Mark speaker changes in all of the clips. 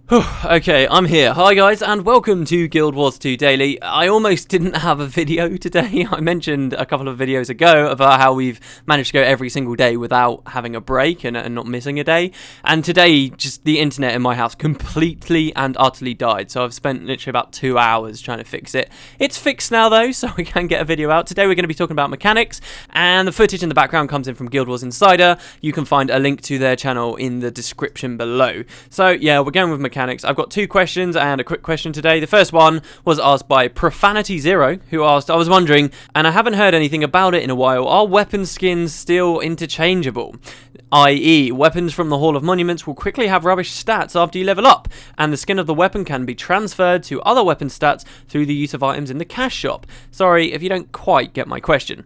Speaker 1: Okay, I'm here. Hi guys, and welcome to Guild Wars 2 Daily. I almost didn't have a video today. I mentioned a couple of videos ago about how we've managed to go every single day without having a break and not missing a day. And today, just the internet in my house completely and utterly died. So I've spent literally about 2 hours trying to fix it. It's fixed now though, so we can get a video out. Today we're going to be talking about mechanics, and the footage in the background comes in from Guild Wars Insider. You can find a link to their channel in the description below. So yeah, we're going with mechanics. I've got two questions and a quick question today. The first one was asked by Profanity Zero, who asked, I was wondering, and I haven't heard anything about it in a while, are weapon skins still interchangeable? I.e., weapons from the Hall of Monuments will quickly have rubbish stats after you level up, and the skin of the weapon can be transferred to other weapon stats through the use of items in the cash shop. Sorry if you don't quite get my question.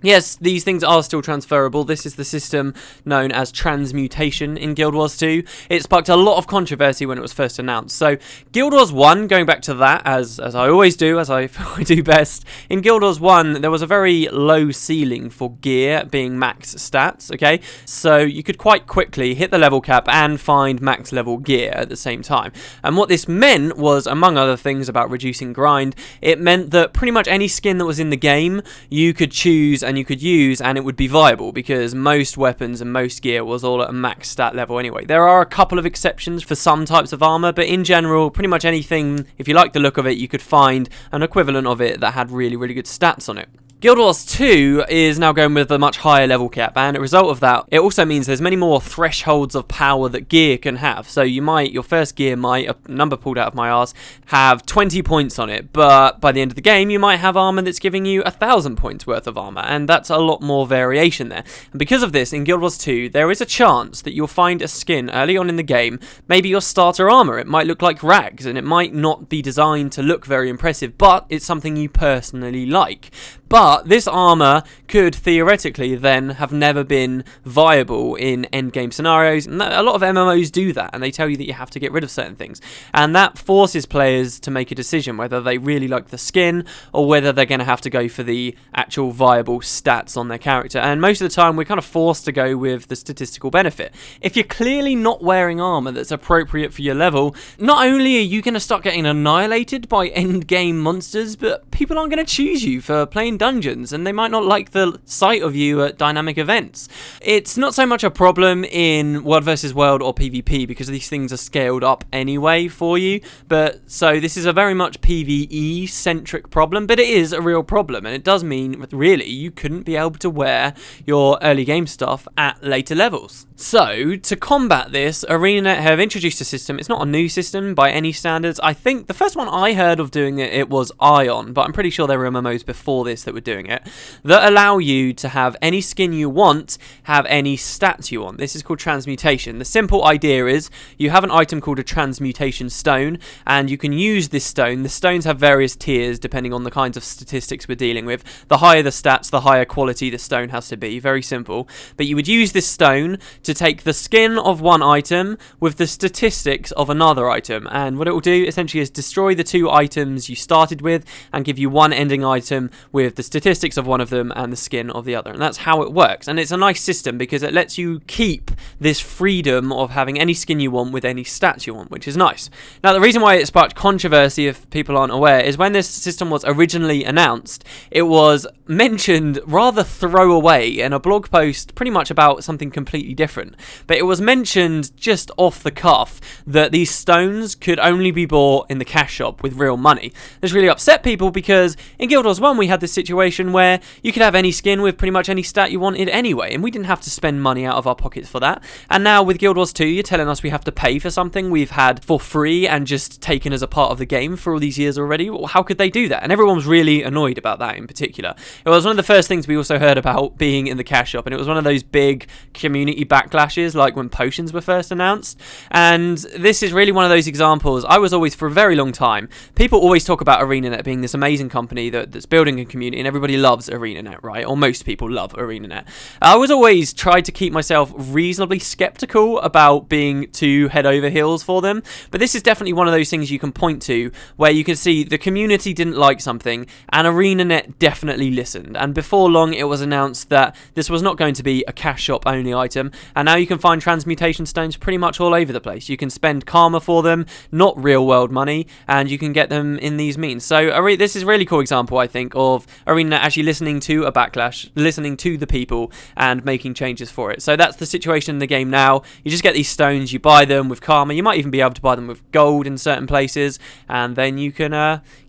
Speaker 1: Yes, these things are still transferable. This is the system known as Transmutation in Guild Wars 2. It sparked a lot of controversy when it was first announced. So, Guild Wars 1, going back to that, as I always do, as I do best, in Guild Wars 1, there was a very low ceiling for gear being max stats, okay? So, you could quite quickly hit the level cap and find max level gear at the same time. And what this meant was, among other things about reducing grind, it meant that pretty much any skin that was in the game, you could choose and you could use, and it would be viable because most weapons and most gear was all at a max stat level anyway. There are a couple of exceptions for some types of armor, but in general, pretty much anything, if you like the look of it, you could find an equivalent of it that had really, really good stats on it. Guild Wars 2 is now going with a much higher level cap, and as a result of that, it also means there's many more thresholds of power that gear can have. So your first gear might, a number pulled out of my arse, have 20 points on it, but by the end of the game, you might have armor that's giving you 1,000 points worth of armor, and that's a lot more variation there. And because of this, in Guild Wars 2, there is a chance that you'll find a skin early on in the game, maybe your starter armor. It might look like rags, and it might not be designed to look very impressive, but it's something you personally like. But this armor could theoretically then have never been viable in endgame scenarios, and a lot of MMOs do that, and they tell you that you have to get rid of certain things, and that forces players to make a decision whether they really like the skin or whether they're going to have to go for the actual viable stats on their character. And most of the time we're kind of forced to go with the statistical benefit. If you're clearly not wearing armor that's appropriate for your level, not only are you going to start getting annihilated by endgame monsters, but people aren't going to choose you for playing dungeons, and they might not like the sight of you at dynamic events. It's not so much a problem in World versus World or PvP because these things are scaled up anyway for you, but so this is a very much PvE centric problem, but it is a real problem, and it does mean that really you couldn't be able to wear your early game stuff at later levels. So, to combat this, ArenaNet have introduced a system. It's not a new system by any standards. I think the first one I heard of doing it was Ion, but I'm pretty sure there were MMOs before this that were doing it, that allow you to have any skin you want, have any stats you want. This is called Transmutation. The simple idea is you have an item called a Transmutation Stone, and you can use this stone. The stones have various tiers depending on the kinds of statistics we're dealing with. The higher the stats, the higher quality the stone has to be. Very simple. But you would use this stone to take the skin of one item with the statistics of another item, and what it will do essentially is destroy the two items you started with and give you one ending item with the statistics of one of them and the skin of the other. And that's how it works, and it's a nice system because it lets you keep this freedom of having any skin you want with any stats you want, which is nice. Now, the reason why it sparked controversy, if people aren't aware, is when this system was originally announced, it was mentioned rather throwaway in a blog post pretty much about something completely different. But it was mentioned just off the cuff that these stones could only be bought in the cash shop with real money. This really upset people because in Guild Wars 1 we had this situation where you could have any skin with pretty much any stat you wanted anyway, and we didn't have to spend money out of our pockets for that. And now with Guild Wars 2 you're telling us we have to pay for something we've had for free and just taken as a part of the game for all these years already. Well, how could they do that? And everyone was really annoyed about that in particular. It was one of the first things we also heard about being in the cash shop, and it was one of those big community backlashes like when potions were first announced. And this is really one of those examples. I was always, for a very long time, people always talk about ArenaNet being this amazing company that's building a community, and everybody loves ArenaNet, right? Or most people love ArenaNet. I was always tried to keep myself reasonably skeptical about being too head over heels for them, but this is definitely one of those things you can point to where you can see the community didn't like something and ArenaNet definitely listened, and before long it was announced that this was not going to be a cash shop only item, and now you can find transmutation stones pretty much all over the place. You can spend karma for them, not real world money, and you can get them in these means. So this is a really cool example, I think, of ArenaNet actually listening to a backlash, listening to the people, and making changes for it. So that's the situation in the game now. You just get these stones, you buy them with karma. You might even be able to buy them with gold in certain places, and then you can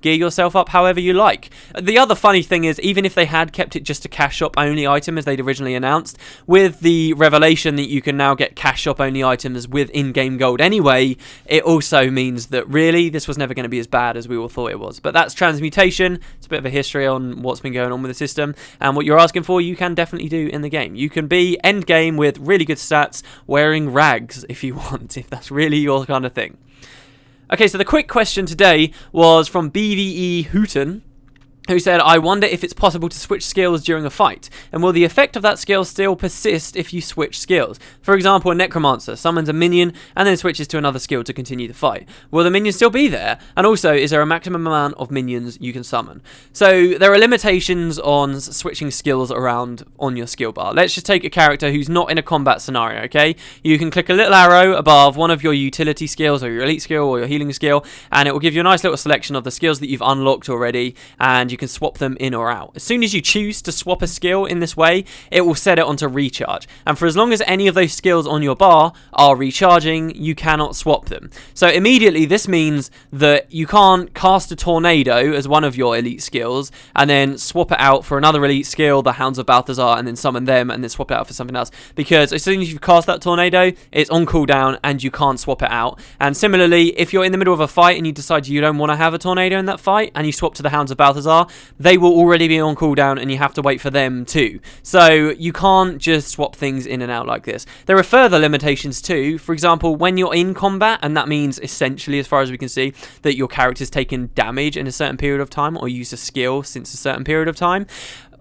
Speaker 1: gear yourself up however you like. The other funny thing is, even if they had kept it just a cash shop only item as they'd originally announced, with the revelation that you can now get cash shop only items with in-game gold anyway, it also means that really this was never going to be as bad as we all thought it was. But that's Transmutation. It's a bit of a history on what's been going on with the system, and what you're asking for you can definitely do in the game. You can be end game with really good stats wearing rags if you want, if that's really your kind of thing. Okay, so the quick question today was from BVE Hooten, who said, I wonder if it's possible to switch skills during a fight, and will the effect of that skill still persist if you switch skills? For example, a Necromancer summons a minion and then switches to another skill to continue the fight. Will the minion still be there? And also, is there a maximum amount of minions you can summon? So there are limitations on switching skills around on your skill bar. Let's just take a character who's not in a combat scenario, okay? You can click a little arrow above one of your utility skills, or your elite skill, or your healing skill, and it will give you a nice little selection of the skills that you've unlocked already, and you can swap them in or out. As soon as you choose to swap a skill in this way, it will set it onto recharge. And for as long as any of those skills on your bar are recharging, you cannot swap them. So immediately this means that you can't cast a tornado as one of your elite skills and then swap it out for another elite skill, the Hounds of Balthazar, and then summon them and then swap it out for something else. Because as soon as you've cast that tornado, it's on cooldown and you can't swap it out. And similarly, if you're in the middle of a fight and you decide you don't want to have a tornado in that fight and you swap to the Hounds of Balthazar, they will already be on cooldown and you have to wait for them too. So you can't just swap things in and out like this. There are further limitations too. For example, when you're in combat, and that means essentially, as far as we can see, that your character's taken damage in a certain period of time or used a skill since a certain period of time.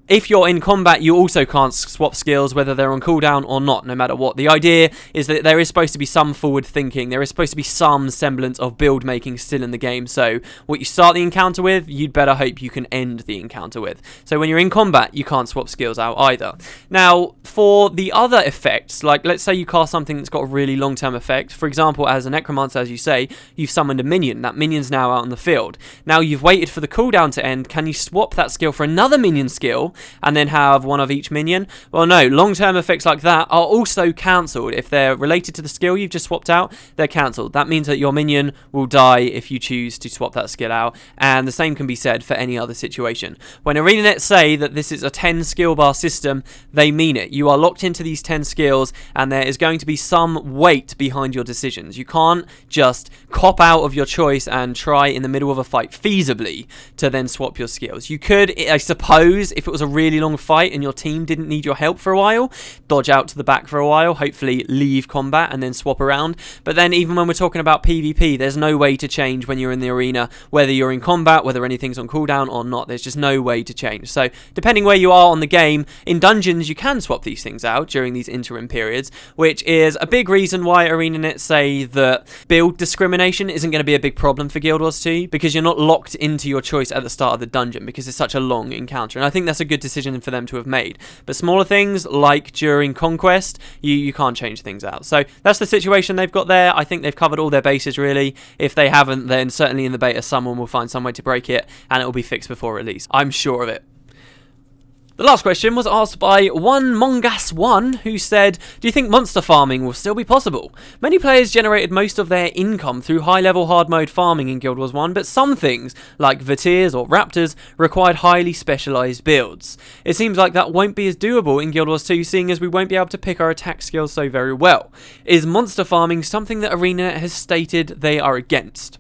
Speaker 1: If you're in combat, you also can't swap skills whether they're on cooldown or not, no matter what. The idea is that there is supposed to be some forward thinking. There is supposed to be some semblance of build making still in the game. So what you start the encounter with, you'd better hope you can end the encounter with. So when you're in combat, you can't swap skills out either. Now, for the other effects, like let's say you cast something that's got a really long-term effect. For example, as a Necromancer, as you say, you've summoned a minion. That minion's now out on the field. Now you've waited for the cooldown to end. Can you swap that skill for another minion skill and then have one of each minion? Well, no. Long-term effects like that are also cancelled. If they're related to the skill you've just swapped out, they're cancelled. That means that your minion will die if you choose to swap that skill out, and the same can be said for any other situation. When ArenaNet say that this is a 10 skill bar system, they mean it. You are locked into these 10 skills, and there is going to be some weight behind your decisions. You can't just cop out of your choice and try in the middle of a fight feasibly to then swap your skills. You could, I suppose, if it was a really long fight and your team didn't need your help for a while, dodge out to the back for a while, hopefully leave combat and then swap around. But then even when we're talking about PvP, there's no way to change when you're in the arena, whether you're in combat, whether anything's on cooldown or not. There's just no way to change. So depending where you are on the game, in dungeons you can swap these things out during these interim periods, which is a big reason why ArenaNet say that build discrimination isn't going to be a big problem for Guild Wars 2, because you're not locked into your choice at the start of the dungeon because it's such a long encounter. And I think that's a good decision for them to have made. But smaller things like during Conquest, you can't change things out. So that's the situation they've got there. I think they've covered all their bases really. If they haven't, then certainly in the beta someone will find some way to break it and it will be fixed before release. I'm sure of it. The last question was asked by OneMongas1, who said, do you think monster farming will still be possible? Many players generated most of their income through high-level hard mode farming in Guild Wars 1, but some things, like Vatirs or Raptors, required highly specialised builds. It seems like that won't be as doable in Guild Wars 2, seeing as we won't be able to pick our attack skills so very well. Is monster farming something that ArenaNet has stated they are against?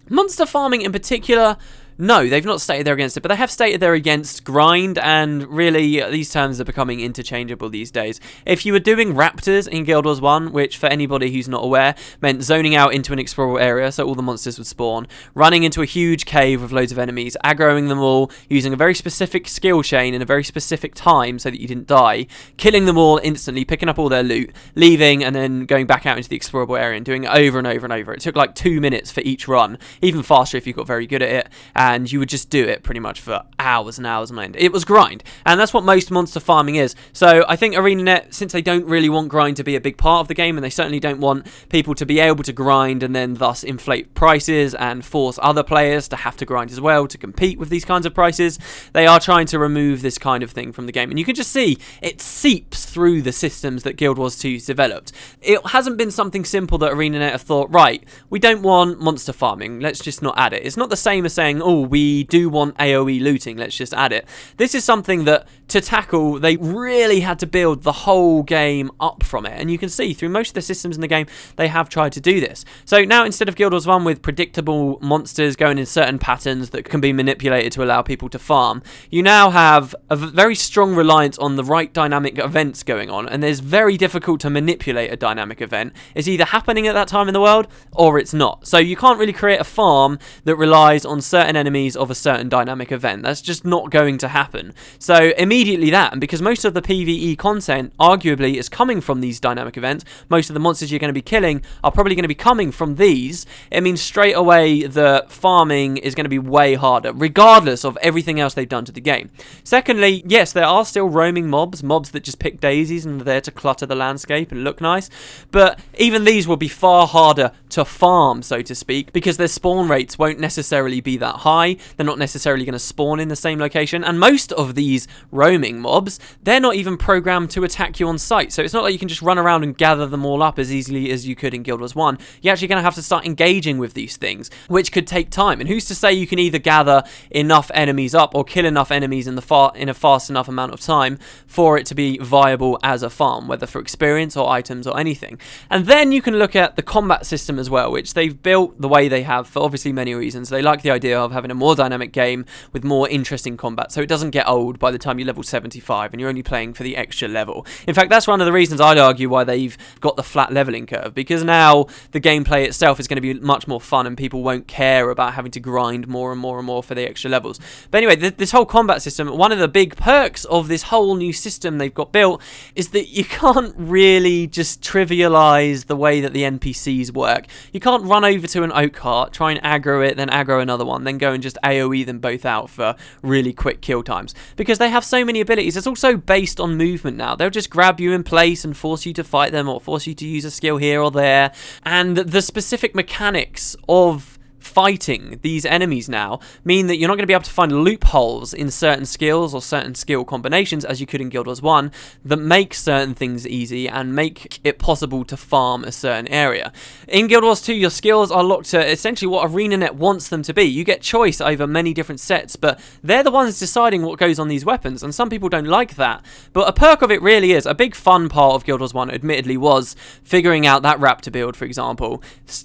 Speaker 1: Monster farming in particular, no, they've not stated they're against it, but they have stated they're against grind, and really, these terms are becoming interchangeable these days. If you were doing Raptors in Guild Wars 1, which for anybody who's not aware, meant zoning out into an explorable area, so all the monsters would spawn, running into a huge cave with loads of enemies, aggroing them all, using a very specific skill chain in a very specific time so that you didn't die, killing them all instantly, picking up all their loot, leaving, and then going back out into the explorable area and doing it over and over and over. It took like 2 minutes for each run, even faster if you got very good at it. and you would just do it pretty much for hours and hours on end. It was grind, and that's what most monster farming is. So I think ArenaNet, since they don't really want grind to be a big part of the game, and they certainly don't want people to be able to grind and then thus inflate prices and force other players to have to grind as well to compete with these kinds of prices, they are trying to remove this kind of thing from the game. And you can just see it seeps through the systems that Guild Wars 2's developed. It hasn't been something simple that ArenaNet have thought, right, we don't want monster farming, let's just not add it. It's not the same as saying, oh, we do want AoE looting, let's just add it. This is something that, to tackle, they really had to build the whole game up from it. And you can see through most of the systems in the game, they have tried to do this. So now, instead of Guild Wars 1 with predictable monsters going in certain patterns that can be manipulated to allow people to farm, you now have a very strong reliance on the right dynamic events going on, and it's very difficult to manipulate a dynamic event. It's either happening at that time in the world, or it's not. So you can't really create a farm that relies on certain enemies of a certain dynamic event. That's just not going to happen. So immediately that, and because most of the PvE content arguably is coming from these dynamic events, most of the monsters you're going to be killing are probably going to be coming from these, it means straight away that farming is going to be way harder, regardless of everything else they've done to the game. Secondly, yes, there are still roaming mobs that just pick daisies and are there to clutter the landscape and look nice, but even these will be far harder to farm, so to speak, because their spawn rates won't necessarily be that high. They're not necessarily going to spawn in the same location, and most of these roaming mobs, they're not even programmed to attack you on sight, so it's not like you can just run around and gather them all up as easily as you could in Guild Wars 1. You're actually going to have to start engaging with these things, which could take time, and who's to say you can either gather enough enemies up or kill enough enemies in a fast enough amount of time for it to be viable as a farm, whether for experience or items or anything. And then you can look at the combat system as well, which they've built the way they have for obviously many reasons. They like the idea of having a more dynamic game with more interesting combat, so it doesn't get old by the time you're level 75 and you're only playing for the extra level. In fact, that's one of the reasons I'd argue why they've got the flat leveling curve, because now the gameplay itself is going to be much more fun and people won't care about having to grind more and more and more for the extra levels. But anyway, this whole combat system, one of the big perks of this whole new system they've got built is that you can't really just trivialize the way that the NPCs work. You can't run over to an oak cart, try and aggro it, then aggro another one, then go and just AoE them both out for really quick kill times, because they have so many abilities. It's also based on movement now. They'll just grab you in place and force you to fight them, or force you to use a skill here or there, and the specific mechanics of fighting these enemies now mean that you're not going to be able to find loopholes in certain skills or certain skill combinations as you could in Guild Wars 1 that make certain things easy and make it possible to farm a certain area. In Guild Wars 2, your skills are locked to essentially what ArenaNet wants them to be. You get choice over many different sets, but they're the ones deciding what goes on these weapons, and some people don't like that. But a perk of it really is, a big fun part of Guild Wars 1 admittedly was figuring out that Raptor build, for example,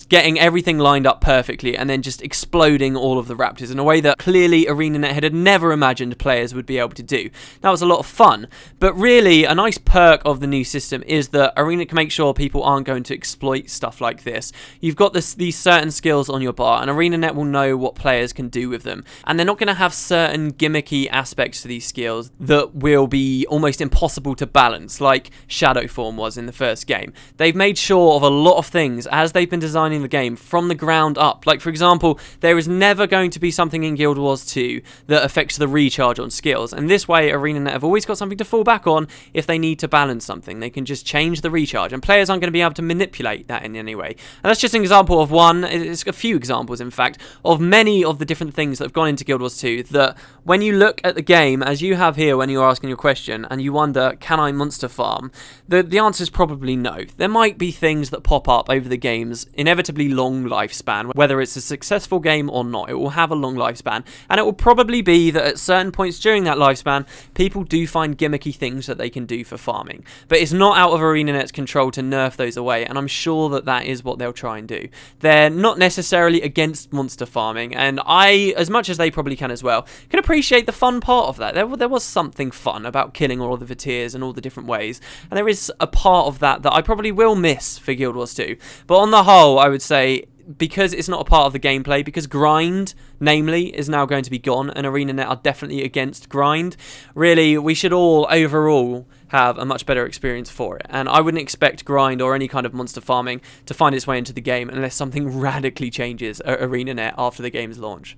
Speaker 1: getting everything lined up perfectly and then just exploding all of the Raptors in a way that clearly ArenaNet had never imagined players would be able to do. That was a lot of fun, but really a nice perk of the new system is that Arena can make sure people aren't going to exploit stuff like this. You've got these certain skills on your bar, and ArenaNet will know what players can do with them, and they're not going to have certain gimmicky aspects to these skills that will be almost impossible to balance, like Shadow Form was in the first game. They've made sure of a lot of things as they've been designing the game from the ground up. Like, for example, there is never going to be something in Guild Wars 2 that affects the recharge on skills, and this way ArenaNet have always got something to fall back on if they need to balance something. They can just change the recharge, and players aren't going to be able to manipulate that in any way. And that's just an example of one, it's a few examples in fact, of many of the different things that have gone into Guild Wars 2 that when you look at the game, as you have here when you're asking your question, and you wonder, can I monster farm? The answer is probably no. There might be things that pop up over the game's inevitably long lifespan, whether it's a successful game or not. It will have a long lifespan, and it will probably be that at certain points during that lifespan, people do find gimmicky things that they can do for farming. But it's not out of ArenaNet's control to nerf those away, and I'm sure that that is what they'll try and do. They're not necessarily against monster farming, and I, as much as they probably can as well, can appreciate the fun part of that. There was something fun about killing all of the Vatirs in all the different ways, and there is a part of that that I probably will miss for Guild Wars 2. But on the whole, I would say, because it's not a part of the gameplay, because grind, namely, is now going to be gone, and ArenaNet are definitely against grind, really, we should all, overall, have a much better experience for it. And I wouldn't expect grind or any kind of monster farming to find its way into the game unless something radically changes at ArenaNet after the game's launch.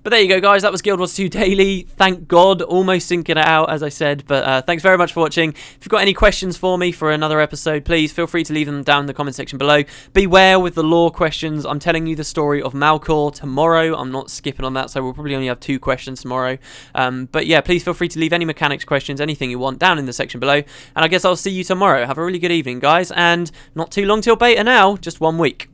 Speaker 1: But there you go, guys. That was Guild Wars 2 Daily. Thank God. Almost syncing it out, as I said. But thanks very much for watching. If you've got any questions for me for another episode, please feel free to leave them down in the comment section below. Beware with the lore questions. I'm telling you the story of Malcor tomorrow. I'm not skipping on that, so we'll probably only have 2 questions tomorrow. But yeah, please feel free to leave any mechanics questions, anything you want, down in the section below. And I guess I'll see you tomorrow. Have a really good evening, guys. And not too long till beta now. Just 1 week.